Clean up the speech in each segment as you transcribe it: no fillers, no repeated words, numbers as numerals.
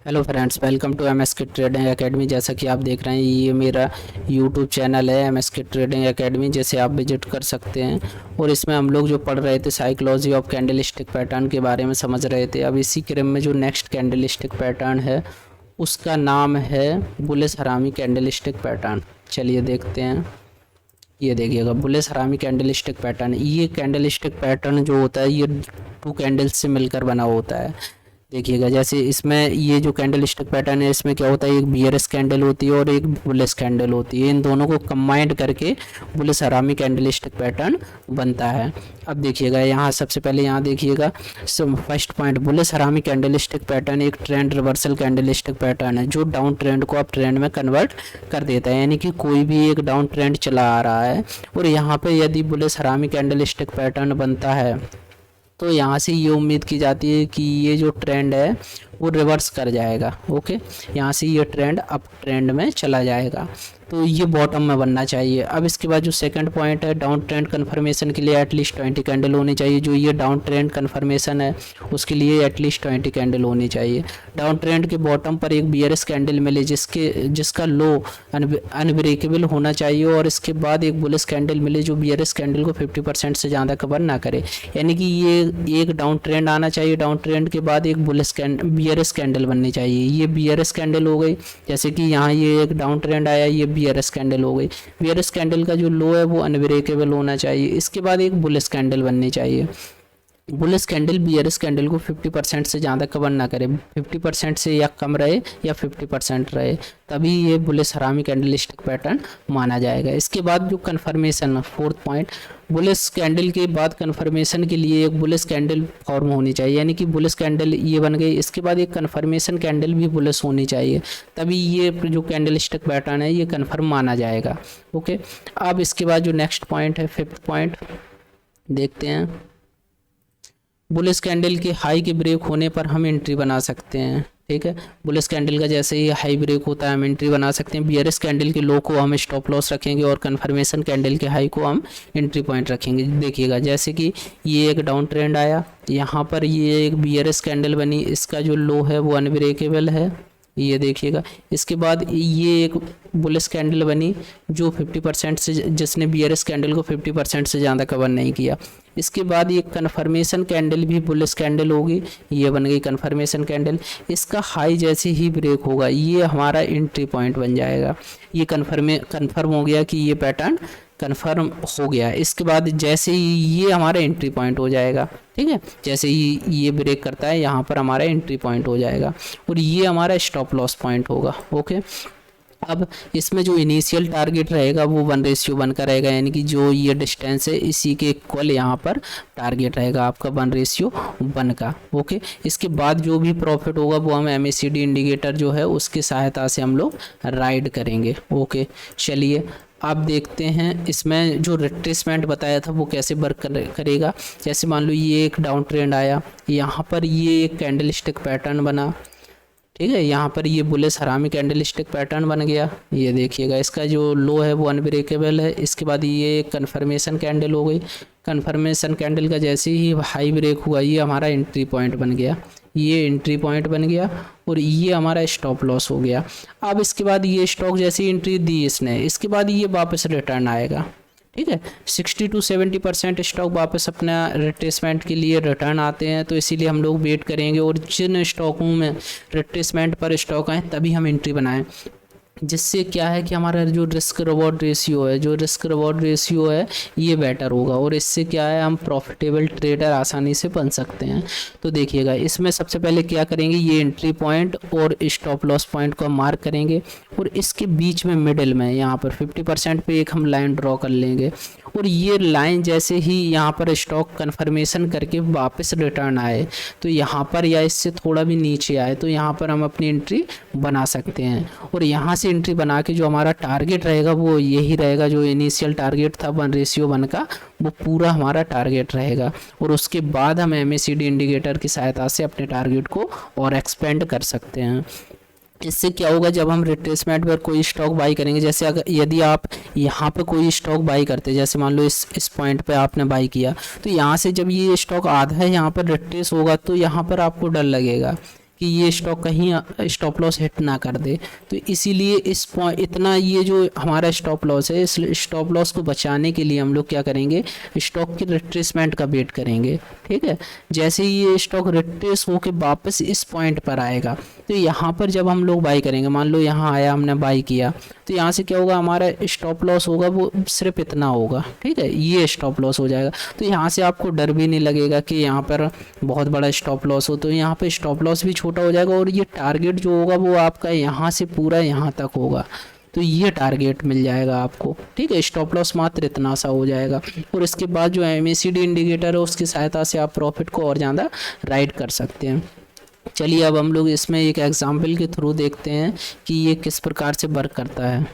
Hello friends, welcome to MSK trading academy. जैसा कि आप देख रहे हैं, ये मेरा यूट्यूब चैनल है एमएसके ट्रेडिंग एकेडमी, जैसे आप विजिट कर सकते हैं। और इसमें हम लोग जो पढ़ रहे थे साइकोलॉजी ऑफ कैंडलस्टिक पैटर्न के बारे में समझ रहे थे। अब इसी क्रम में जो नेक्स्ट कैंडलस्टिक पैटर्न है उसका नाम है बुलिश हरामी कैंडलस्टिक पैटर्न। चलिए देखते हैं। ये देखिएगा, बुलिश हरामी कैंडलस्टिक पैटर्न। ये कैंडलस्टिक पैटर्न जो होता है ये 2 कैंडल्स से मिलकर बना होता है। देखिएगा, जैसे इसमें ये जो कैंडलस्टिक पैटर्न है इसमें क्या होता है, एक बियरिश कैंडल होती है और एक बुलिश कैंडल होती है। इन दोनों को कंबाइंड करके बुलिश हरामी कैंडलस्टिक पैटर्न बनता है। अब देखिएगा, यहाँ सबसे पहले यहाँ देखिएगा, फर्स्ट पॉइंट, बुलिश हरामी कैंडलस्टिक पैटर्न एक ट्रेंड रिवर्सल कैंडलस्टिक पैटर्न है जो डाउन ट्रेंड को अप ट्रेंड में कन्वर्ट कर देता है। यानी कि कोई भी एक डाउन ट्रेंड चला आ रहा है और यहाँ पे यदि बुलिश हरामी कैंडलस्टिक पैटर्न बनता है तो यहाँ से ये उम्मीद की जाती है कि ये जो ट्रेंड है वो रिवर्स कर जाएगा। ओके, यहाँ से ये ट्रेंड अप ट्रेंड में चला जाएगा, तो ये बॉटम में बनना चाहिए। अब इसके बाद जो सेकंड पॉइंट है, डाउन ट्रेंड कन्फर्मेशन के लिए एटलीस्ट 20 कैंडल होनी चाहिए। जो ये डाउन ट्रेंड कन्फर्मेशन है उसके लिए एटलीस्ट 20 कैंडल होनी चाहिए। डाउन ट्रेंड के बॉटम पर एक बियरिश कैंडल मिले जिसका लो अनब्रेकेबल होना चाहिए और इसके बाद एक बुलिश कैंडल मिले जो बियरिश कैंडल को 50% से ज़्यादा कवर ना करे। यानी कि ये एक डाउन ट्रेंड आना चाहिए, डाउन ट्रेंड के बाद एक बियरिश कैंडल बननी चाहिए। ये बियरिश कैंडल हो गई, जैसे कि यहाँ ये एक डाउन ट्रेंड आया, ये बियरिश कैंडल हो गई। बियरिश कैंडल का जो लो है वो अनब्रेकेबल होना चाहिए। इसके बाद एक बुलिश कैंडल बननी चाहिए। बुलिश कैंडल बियरिश कैंडल को 50% से ज़्यादा कवर ना करे, 50% से या कम रहे या 50% रहे, तभी ये बुलिश हरामी कैंडलस्टिक पैटर्न माना जाएगा। इसके बाद जो confirmation, fourth point, bullish candle के बाद कन्फर्मेशन के लिए एक बुलिश कैंडल फॉर्म होनी चाहिए। यानी कि बुलिश कैंडल ये बन गई, इसके बाद एक कन्फर्मेशन कैंडल भी बुलिश होनी चाहिए, तभी ये जो कैंडलस्टिक पैटर्न है ये कन्फर्म माना जाएगा। ओके, अब इसके बाद जो नेक्स्ट पॉइंट है, फिफ्थ पॉइंट देखते हैं। बुलिश कैंडल के हाई के ब्रेक होने पर हम एंट्री बना सकते हैं। ठीक है, बुलिश कैंडल का जैसे ही हाई ब्रेक होता है हम एंट्री बना सकते हैं। बियरिश कैंडल के लो को हम स्टॉप लॉस रखेंगे और कन्फर्मेशन कैंडल के हाई को हम एंट्री पॉइंट रखेंगे। देखिएगा, जैसे कि ये एक डाउन ट्रेंड आया, यहाँ पर ये एक बियरिश कैंडल बनी, इसका जो लो है वो अनब्रेकेबल है, ये देखिएगा। इसके बाद ये एक बुलिश कैंडल बनी जो 50% से, जिसने बियरिश कैंडल को 50% से ज़्यादा कवर नहीं किया। इसके बाद ये कन्फर्मेशन कैंडल भी बुलिश कैंडल होगी, ये बन गई कन्फर्मेशन कैंडल। इसका हाई जैसे ही ब्रेक होगा ये हमारा एंट्री पॉइंट बन जाएगा। ये कन्फर्म हो गया कि ये पैटर्न कन्फर्म हो गया। इसके बाद जैसे ही ये हमारा एंट्री पॉइंट हो जाएगा, ठीक है, जैसे ही ये ब्रेक करता है यहाँ पर हमारा एंट्री पॉइंट हो जाएगा और ये हमारा स्टॉप लॉस पॉइंट होगा। ओके, अब इसमें जो इनिशियल टारगेट रहेगा वो 1:1 का रहेगा, यानी कि जो ये डिस्टेंस है इसी के इक्वल यहाँ पर टारगेट रहेगा आपका 1:1 का। ओके, इसके बाद जो भी प्रॉफिट होगा वो हम MACD इंडिकेटर जो है उसकी सहायता से हम लोग राइड करेंगे। ओके, चलिए आप देखते हैं इसमें जो रिट्रेसमेंट बताया था वो कैसे वर्क करेगा। जैसे मान लो ये एक डाउन ट्रेंड आया, यहाँ पर ये एक कैंडलस्टिक पैटर्न बना, ठीक है, यहाँ पर ये बुलिश हरामी कैंडलस्टिक पैटर्न बन गया। ये देखिएगा, इसका जो लो है वो अनब्रेकेबल है। इसके बाद ये कन्फर्मेशन कैंडल हो गई, कन्फर्मेशन कैंडल का जैसे ही हाई ब्रेक हुआ ये हमारा एंट्री पॉइंट बन गया, ये एंट्री पॉइंट बन गया और ये हमारा स्टॉप लॉस हो गया। अब इसके बाद ये स्टॉक जैसी एंट्री दी इसने, इसके बाद ये वापस रिटर्न आएगा। ठीक है, 60 to 70% स्टॉक वापस अपना रिट्रेसमेंट के लिए रिटर्न आते हैं, तो इसीलिए हम लोग वेट करेंगे और जिन स्टॉकों में रिट्रेसमेंट पर स्टॉक आए तभी हम एंट्री बनाएं। जिससे क्या है कि हमारा जो रिस्क रिवॉर्ड रेशियो है ये बेटर होगा और इससे क्या है हम प्रॉफिटेबल ट्रेडर आसानी से बन सकते हैं। तो देखिएगा, इसमें सबसे पहले क्या करेंगे, ये एंट्री पॉइंट और स्टॉप लॉस पॉइंट को मार्क करेंगे और इसके बीच में मिडिल में यहाँ पर 50% पे एक हम लाइन ड्रॉ कर लेंगे और ये लाइन जैसे ही यहाँ पर स्टॉक कन्फर्मेशन करके वापस रिटर्न आए तो यहाँ पर या इससे थोड़ा भी नीचे आए तो यहाँ पर हम अपनी एंट्री बना सकते हैं और यहाँ से एंट्री बना के जो हमारा टारगेट रहेगा वो यही रहेगा, जो इनिशियल टारगेट था 1:1 का वो पूरा हमारा टारगेट रहेगा और उसके बाद हम MACD इंडिकेटर की सहायता से अपने टारगेट को और एक्सपेंड कर सकते हैं। इससे क्या होगा, जब हम रिट्रेसमेंट पर कोई स्टॉक बाई करेंगे, जैसे अगर यदि आप यहाँ पे कोई स्टॉक बाई करते हैं, जैसे मान लो इस पॉइंट पे आपने बाई किया, तो यहाँ से जब ये स्टॉक आधा है यहाँ पर रिट्रेस होगा तो यहाँ पर आपको डर लगेगा कि ये स्टॉक कहीं स्टॉप लॉस हिट ना कर दे। तो इसीलिए इस पॉइंट इतना ये जो हमारा स्टॉप लॉस है, इस स्टॉप लॉस को बचाने के लिए हम लोग क्या करेंगे, स्टॉक की रिट्रेसमेंट का वेट करेंगे। ठीक है, जैसे ही ये स्टॉक रिट्रेस होकर वापस इस पॉइंट पर आएगा, तो यहाँ पर जब हम लोग बाई करेंगे, मान लो यहाँ आया, हमने बाई किया, तो यहाँ से क्या होगा, हमारा स्टॉप लॉस होगा वो सिर्फ इतना होगा। ठीक है, ये स्टॉप लॉस हो जाएगा। तो यहाँ से आपको डर भी नहीं लगेगा कि यहाँ पर बहुत बड़ा स्टॉप लॉस हो, तो यहाँ पर स्टॉप लॉस भी छोटा हो जाएगा और ये टारगेट जो होगा वो आपका यहाँ से पूरा यहाँ तक होगा। तो ये टारगेट मिल जाएगा आपको। ठीक है, स्टॉप लॉस मात्र इतना सा हो जाएगा। और इसके बाद जो MACD इंडिकेटर है उसकी सहायता से आप प्रॉफिट को और ज़्यादा राइड कर सकते हैं। चलिए अब हम लोग इसमें एक एग्जाम्पल के थ्रू देखते हैं कि ये किस प्रकार से वर्क करता है।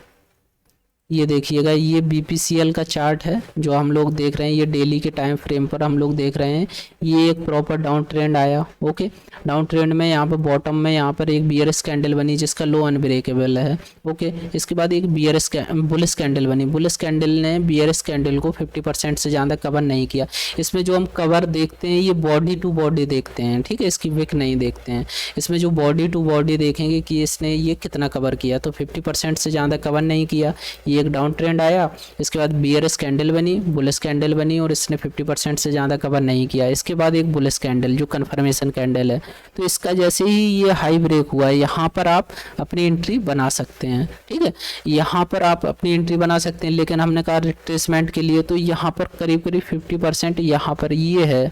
ये देखिएगा, ये BPCL का चार्ट है जो हम लोग देख रहे हैं, ये डेली के टाइम फ्रेम पर हम लोग देख रहे हैं। ये एक प्रॉपर डाउन ट्रेंड आया। ओके, डाउन ट्रेंड में यहाँ पर बॉटम में यहाँ पर एक बियरिश कैंडल बनी जिसका लो अनब्रेकेबल है। ओके, इसके बाद एक बुलिश कैंडल बनी। बुलिश कैंडल ने बियरिश कैंडल को 50% से ज़्यादा कवर नहीं किया। इसमें जो हम कवर देखते हैं ये बॉडी टू बॉडी देखते हैं। ठीक है, इसकी विक नहीं देखते हैं। इसमें जो बॉडी टू बॉडी देखेंगे कि इसने ये कितना कवर किया, तो 50% से ज़्यादा कवर नहीं किया। ये एक डाउन ट्रेंड आया, इसके बाद बियरिश कैंडल बनी, बुलिश कैंडल बनी और इसने 50% से ज़्यादा कवर नहीं किया। इसके बाद एक बुलिश कैंडल जो कन्फर्मेशन कैंडल है, तो इसका जैसे ही ये हाई ब्रेक हुआ है, यहाँ पर आप अपनी एंट्री बना सकते हैं। ठीक है, यहाँ पर आप अपनी एंट्री बना सकते हैं, लेकिन हमने कहा रिट्रेसमेंट के लिए, तो यहाँ पर करीब करीब 50% यहाँ पर ये है।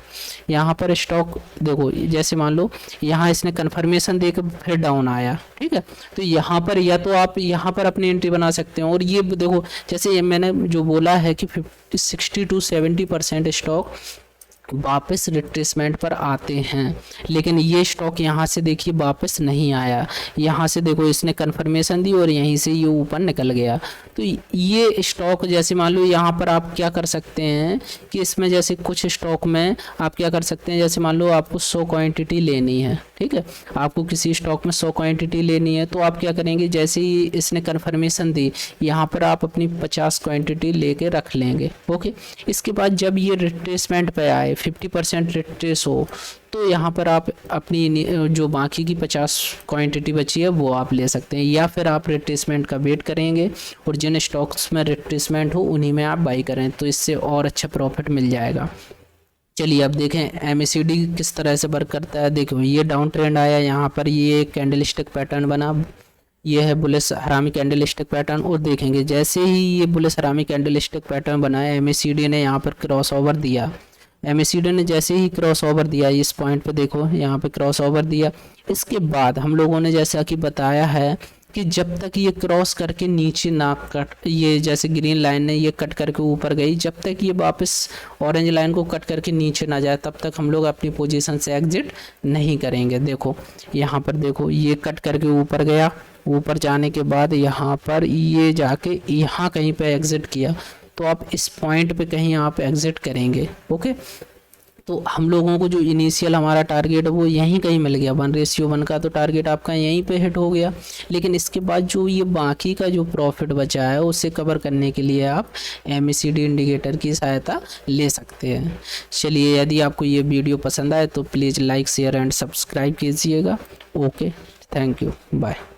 यहाँ पर स्टॉक देखो, जैसे मान लो यहाँ इसने कन्फर्मेशन देकर फिर डाउन आया। ठीक है, तो यहाँ पर या तो आप यहाँ पर अपनी एंट्री बना सकते हैं। और ये देखो, जैसे मैंने जो बोला है कि 60 to 70% स्टॉक वापस रिट्रेसमेंट पर आते हैं, लेकिन ये स्टॉक यहाँ से देखिए वापस नहीं आया। यहाँ से देखो इसने कन्फर्मेशन दी और यहीं से ये ऊपर निकल गया। तो ये स्टॉक जैसे मान लो यहाँ पर आप क्या कर सकते हैं कि इसमें जैसे कुछ स्टॉक में आप क्या कर सकते हैं, जैसे मान लो आपको 100 क्वांटिटी लेनी है। ठीक है, आपको किसी स्टॉक में 100 क्वांटिटी लेनी है, तो आप क्या करेंगे, जैसे ही इसने कन्फर्मेशन दी यहाँ पर आप अपनी 50 क्वांटिटी लेके रख लेंगे। ओके, इसके बाद जब ये रिट्रेसमेंट पे आए, 50% रिट्रेस हो, तो यहाँ पर आप अपनी जो बाकी की 50 क्वांटिटी बची है वो आप ले सकते हैं, या फिर आप रिट्रेसमेंट का वेट करेंगे और जिन स्टॉक्स में रिट्रेसमेंट हो उन्हीं में आप बाई करें, तो इससे और अच्छा प्रॉफिट मिल जाएगा। चलिए अब देखें MACD किस तरह से वर्क करता है। देखो, ये डाउन ट्रेंड आया, यहाँ पर ये कैंडल स्टिक पैटर्न बना, ये है बुलिश हरामी कैंडल स्टिक पैटर्न। और देखेंगे जैसे ही ये बुलिश हरामी कैंडल स्टिक पैटर्न बनाया, MACD ने यहाँ पर क्रॉस ओवर दिया। MACD ने जैसे ही क्रॉस ओवर दिया, इस पॉइंट पे देखो यहाँ पे क्रॉस ओवर दिया, इसके बाद हम लोगों ने जैसा कि बताया है कि जब तक ये क्रॉस करके नीचे ना कट, ये जैसे ग्रीन लाइन ने ये कट करके ऊपर गई, जब तक ये वापस ऑरेंज लाइन को कट करके नीचे ना जाए तब तक हम लोग अपनी पोजीशन से एग्जिट नहीं करेंगे। देखो यहाँ पर देखो, ये कट करके ऊपर गया, ऊपर जाने के बाद यहाँ पर ये जाके यहाँ कहीं पे एग्जिट किया, तो आप इस पॉइंट पे कहीं आप एग्जिट करेंगे। ओके, तो हम लोगों को जो इनिशियल हमारा टारगेट है वो यहीं कहीं मिल गया, 1:1 का, तो टारगेट आपका यहीं पे हिट हो गया। लेकिन इसके बाद जो ये बाकी का जो प्रॉफिट बचा है उसे कवर करने के लिए आप MACD इंडिकेटर की सहायता ले सकते हैं। चलिए, यदि आपको ये वीडियो पसंद आए तो please like, share and subscribe कीजिएगा। Okay, thank you, bye.